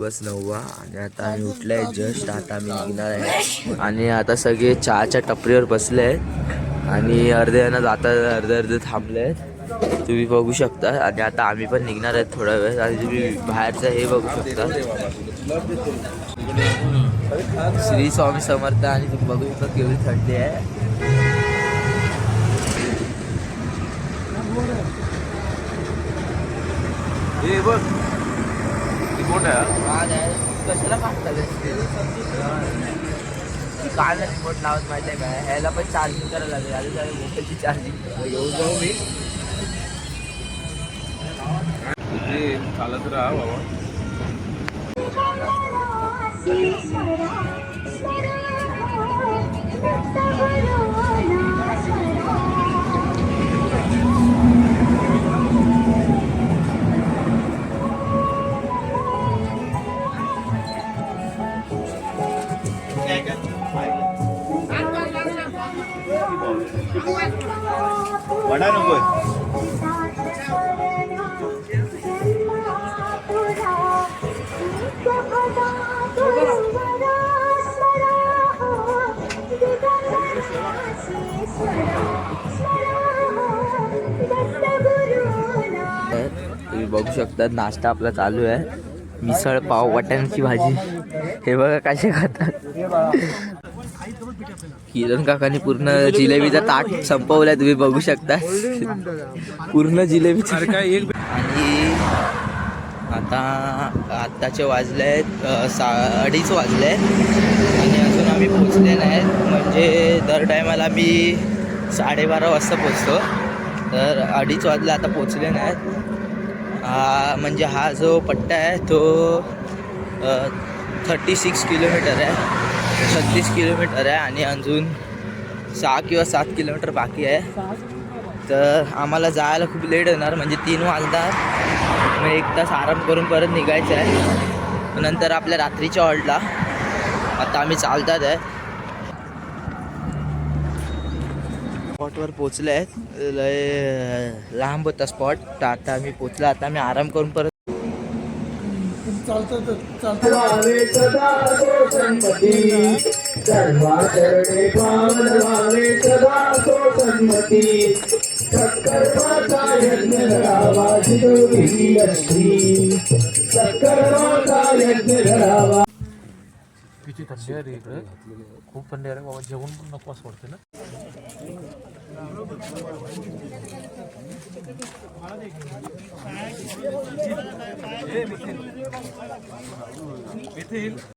बस 9 आणि आता आम्ही उठलोय जस्ट. आता आम्ही निघणार आहे आणि आता सगळे चहाच्या टपरीवर बसले आहेत आणि अर्धे जण जातात, अर्धे थांबले आहेत, तुम्ही बघू शकता. आणि आता आम्ही पण निघणार आहेत थोडा वेळ. आणि तुम्ही बाहेरचं हे बघू शकता, श्री स्वामी समर्थ. आणि तुम्ही बघू शकता केवढी थंडी आहे. कशाला काढतात काय नाही रिमोट लावत माहिती आहे काय, ह्याला पण चार्जिंग करायला लागेल. आधी झाली मोबाईलची चार्जिंग घेऊन जाऊ मी. चालत राहा बाबा. वडा नको तुम्ही बघू शकता नाश्ता आपला चालू आहे. मिसळ पाव, वाटाण्याची भाजी. हे बघा कसे खातात. किरण काकांनी पूर्ण जिलेबीचा ताट संपवलाय, तुम्ही बघू शकता. पूर्ण जिलेबी. आणि आताचे वाजले आहेत 2:30 वाजले आणि अजून आम्ही पोचले नाहीत. म्हणजे दर टायमाला मी 12:30 वाजता पोचतो, तर 2:30 वाजले आता पोचले नाहीत. म्हणजे हा जो पट्टा आहे तो 36 किलोमीटर आहे, 36 किलोमीटर आहे. आणि अजून 6 किंवा 7 किलोमीटर बाकी आहे. तर आम्हाला जायला खूप लेट होणार, म्हणजे 3 वाजता. मग 1 तास आराम करून परत निघायचं आहे. नंतर आपल्या रात्रीच्या हॉल्टला आता आम्ही चालतात आहे. स्पॉटवर पोचले आहेत. लय लांब होता स्पॉट, तर आता आम्ही पोचला. आता आम्ही आराम करून परत किती थंडी आहे रे इकडे, खूप थंडी आहे रे बाबा. जेवण पण नको असं वाटतं ना.